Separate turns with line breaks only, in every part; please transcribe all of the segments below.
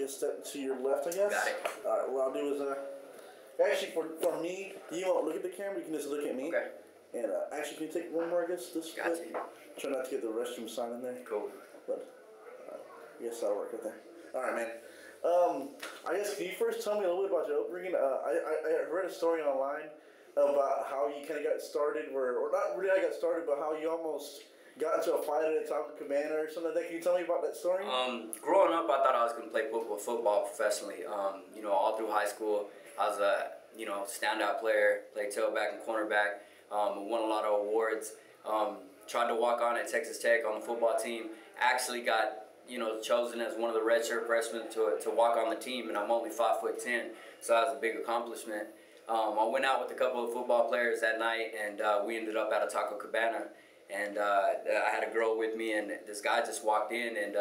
actually a step to your left, I guess.
Got it.
All right. What I'll do is actually for me, you won't look at the camera. You can just look at me.
Okay.
And actually, can you take one more? I guess this.
Got you.
Try not to get the restroom sign in there.
Cool.
But I guess that'll work right there. All right, man. I guess can you first tell me a little bit about your upbringing? I read a story online about how you kind of got started, or not really how you got started, but how you almost got into a fight at a Taco Cabana or something like that. Can you tell me about that story?
Growing up, I thought I was going to play football professionally. All through high school, I was a standout player, played tailback and cornerback. Won a lot of awards. Tried to walk on at Texas Tech on the football team. Actually got chosen as one of the redshirt freshmen to walk on the team, and I'm only 5'10", so that was a big accomplishment. I went out with a couple of football players that night, and we ended up at a Taco Cabana. And I had a girl with me, and this guy just walked in and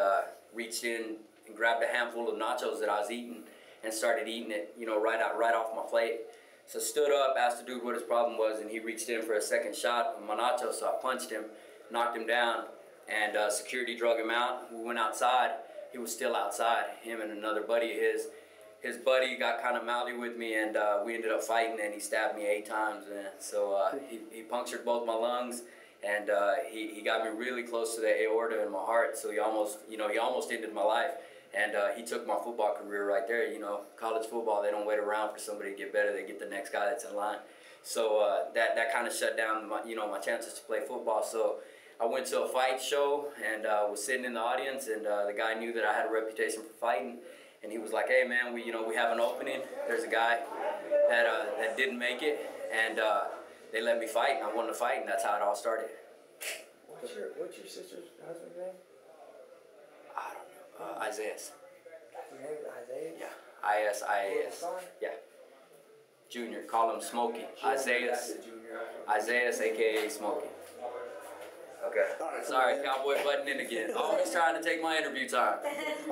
reached in and grabbed a handful of nachos that I was eating and started eating it, right off my plate. So stood up, asked the dude what his problem was, and he reached in for a second shot of my nachos, so I punched him, knocked him down, and security drug him out. We went outside. He was still outside, him and another buddy of his. His buddy got kind of mouthy with me, and we ended up fighting, and he stabbed me 8 times, man. So he punctured both my lungs, and he got me really close to the aorta in my heart, so he almost ended my life. And he took my football career right there. College football, they don't wait around for somebody to get better. They get the next guy that's in line. So that kind of shut down my chances to play football. So I went to a fight show and was sitting in the audience, and the guy knew that I had a reputation for fighting. And he was like, "Hey man, we have an opening. There's a guy that didn't make it, and they let me fight, and I won the fight, and that's how it all started."
What's your sister's husband's name?
I don't know. Isaiah.
Your name is Isaiah?
Yeah. I-S-I-A-S. Yeah. Junior. Call him Smokey. Isaiah, a.k.a. Smokey. Okay.
Right,
sorry,
man.
Cowboy butting in again. Always trying to take my interview time.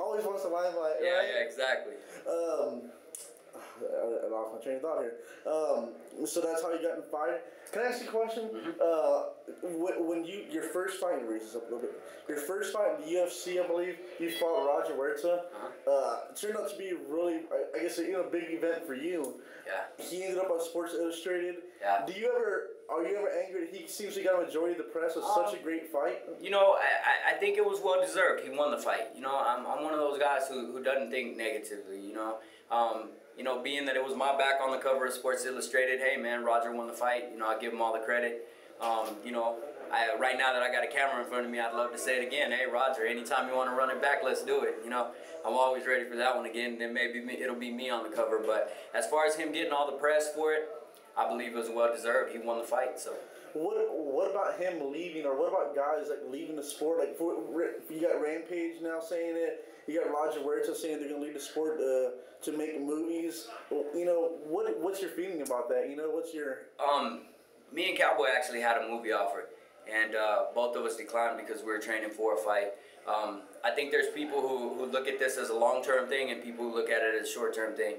Always wants the limelight.
Yeah,
right?
yeah, exactly.
I lost my train of thought here. So that's how you got in fight. Can I ask you a question?
Mm-hmm.
When your first fight, raise up a little bit. Your first fight in the UFC, I believe, you fought Roger Huerta. It turned out to be really, I guess, a big event for you.
Yeah.
He ended up on Sports Illustrated.
Yeah.
Are you ever angry that he seems to got a majority of the press with such a great fight?
I think it was well deserved. He won the fight. I'm one of those guys who doesn't think negatively. Being that it was my back on the cover of Sports Illustrated, hey man, Roger won the fight. I give him all the credit. Right now that I got a camera in front of me, I'd love to say it again. Hey Roger, anytime you want to run it back, let's do it. I'm always ready for that one again. Then maybe it'll be me on the cover. But as far as him getting all the press for it, I believe it was well deserved. He won the fight. So.
What about him leaving, or what about guys leaving the sport? You got Rampage now saying it. You got Roger Huerta saying they're gonna leave the sport to make movies. What's your feeling about that? What's your?
Me and Cowboy actually had a movie offer, and both of us declined because we were training for a fight. I think there's people who look at this as a long-term thing, and people who look at it as a short-term thing.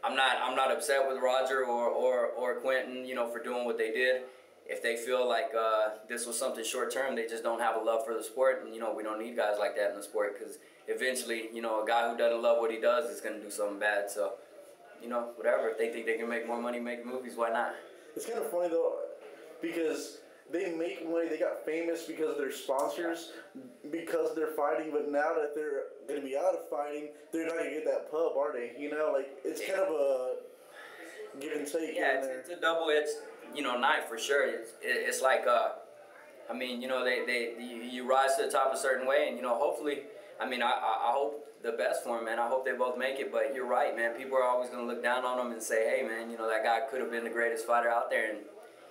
I'm not upset with Roger or Quentin, for doing what they did. If they feel like this was something short-term, they just don't have a love for the sport, and we don't need guys like that in the sport, because eventually, a guy who doesn't love what he does is going to do something bad. So, whatever. If they think they can make more money making movies, why not?
It's kind of funny though, because they make money, they got famous because of their sponsors, because they're fighting, but now that they're going to be out of fighting, they're not going to get that pub, are they? It's kind of a give and take.
Yeah, it's a double-edged, knife for sure. It's like, you rise to the top a certain way, and, hopefully, I hope the best for him, man. I hope they both make it, but you're right, man. People are always going to look down on them and say, hey, man, that guy could have been the greatest fighter out there, and,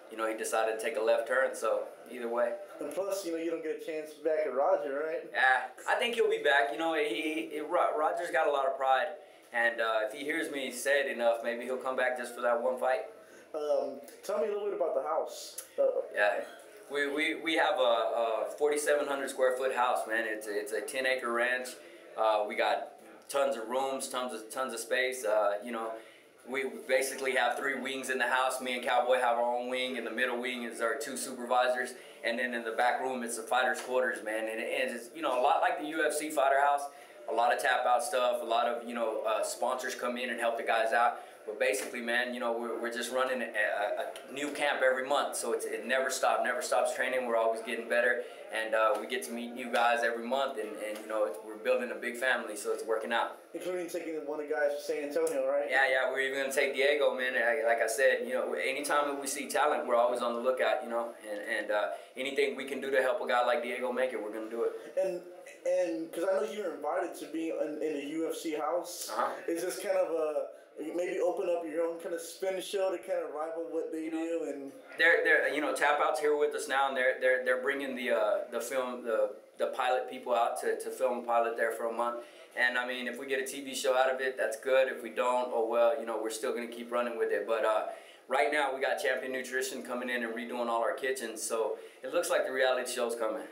he decided to take a left turn, so either way.
And plus, you don't get a chance back at Roger, right?
Yeah, I think he'll be back. Roger's got a lot of pride, and if he hears me say it enough, maybe he'll come back just for that one fight.
Tell me a little bit about the house.
Yeah. We have a 4,700 square foot house, man. It's a 10-acre ranch. We got tons of rooms, tons of space. We basically have 3 wings in the house. Me and Cowboy have our own wing. In the middle wing is our 2 supervisors, and then in the back room it's the fighters' quarters, man. And it's a lot like the UFC fighter house, a lot of tap out stuff, a lot of sponsors come in and help the guys out. But basically, man, we're just running a new camp every month, so it never stops training. We're always getting better, and we get to meet new guys every month, and we're building a big family, so it's working out.
Including taking one of the guys from San Antonio, right?
Yeah, we're even gonna take Diego, man. Like I said, anytime that we see talent, we're always on the lookout, and anything we can do to help a guy like Diego make it, we're gonna do it.
And because I know you're invited to be in the UFC house, is this kind of maybe open up your own kind of spin show to kind of rival what they do? And
they're Tap Out's here with us now, and they're bringing the film the pilot people out to film a pilot there for a month. And I mean, if we get a TV show out of it, that's good. If we don't, oh well, we're still gonna keep running with it. But right now we got Champion Nutrition coming in and redoing all our kitchens, so it looks like the reality show's coming.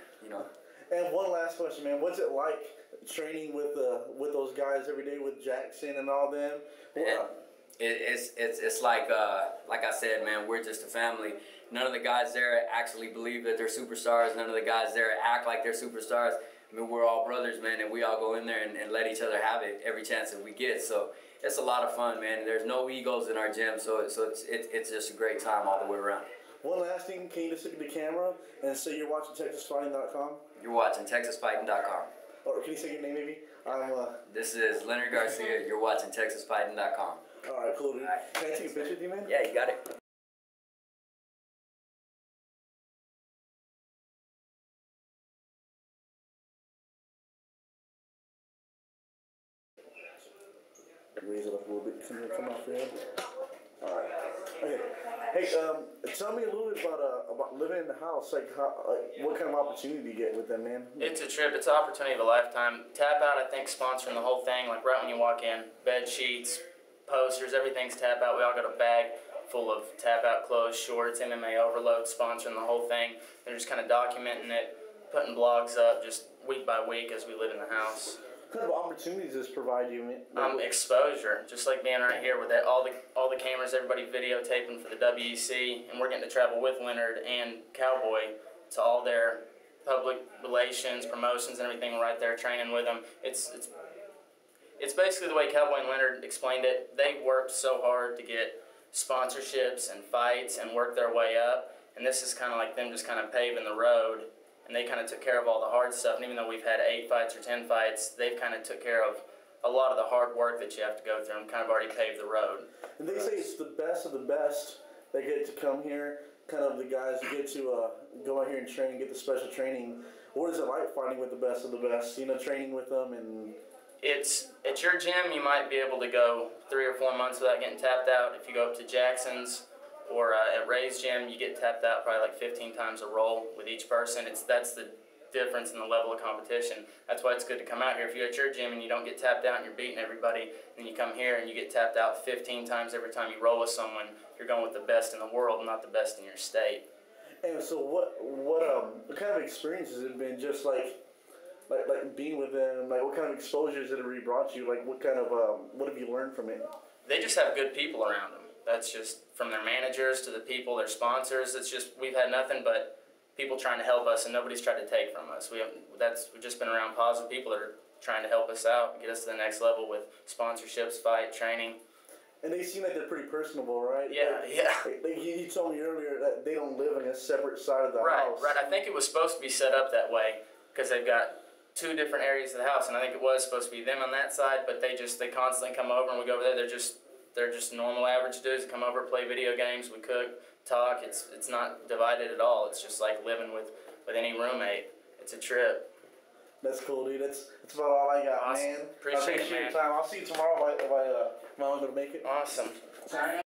And one last question, man. What's it like training with those guys every day with Jackson and all them?
It's like I said, man, we're just a family. None of the guys there actually believe that they're superstars. None of the guys there act like they're superstars. I mean, we're all brothers, man, and we all go in there and let each other have it every chance that we get. So it's a lot of fun, man. There's no egos in our gym, so it's just a great time all the way around.
One last thing, can you just look at the camera and say you're watching TexasFighting.com?
You're watching TexasFighting.com.
Or can you say your name, maybe?
This is Leonard Garcia. You're watching TexasFighting.com.
All right, cool, dude.
All right.
Can I take a picture with you, man?
Yeah, you got it.
Raise it up a little bit. Come off your head. All right. Okay. Hey, tell me a little bit about living in the house. Like, what kind of opportunity you get with them, man?
It's a trip. It's an opportunity of a lifetime. Tap Out, I think, sponsoring the whole thing. Like right when you walk in, bed sheets, posters, everything's Tap Out. We all got a bag full of Tap Out clothes, shorts, MMA Overload, sponsoring the whole thing. They're just kind of documenting it, putting blogs up just week by week as we live in the house.
What kind of opportunities does this provide you, man?
Exposure, just like being right here with all the cameras, everybody videotaping for the WEC, and we're getting to travel with Leonard and Cowboy to all their public relations, promotions, and everything right there, training with them. It's basically the way Cowboy and Leonard explained it. They worked so hard to get sponsorships and fights and work their way up, and this is kind of like them just kind of paving the road. And they kind of took care of all the hard stuff. And even though we've had 8 fights or 10 fights, they've kind of took care of a lot of the hard work that you have to go through and kind of already paved the road.
And they say it's the best of the best that get to come here, kind of the guys who get to go out here and train, get the special training. What is it like fighting with the best of the best, training with them? And
it's at your gym, you might be able to go 3 or 4 months without getting tapped out. If you go up to Jackson's, or at Ray's gym, you get tapped out probably like 15 times a roll with each person. That's the difference in the level of competition. That's why it's good to come out here. If you're at your gym and you don't get tapped out and you're beating everybody, and you come here and you get tapped out 15 times every time you roll with someone, you're going with the best in the world, not the best in your state.
And so what kind of experience has it been, just like being with them? Like, what kind of exposures did it really brought you? Like, what have you learned from it?
They just have good people around them. That's just from their managers to the people, their sponsors. It's just, we've had nothing but people trying to help us, and nobody's tried to take from us. We've just been around positive people that are trying to help us out, get us to the next level with sponsorships, fight, training.
And they seem like they're pretty personable, right?
Yeah.
Like you told me earlier that they don't live on a separate side of the house.
Right. I think it was supposed to be set up that way because they've got 2 different areas of the house, and I think it was supposed to be them on that side, but they constantly come over and we go over there. They're just normal average dudes that come over, play video games, we cook, talk. It's not divided at all. It's just like living with any roommate. It's a trip.
That's cool, dude. That's about all I got,
awesome.
man.
Appreciate it, man.
Your time. I'll see you tomorrow if I'm able to make it.
Awesome.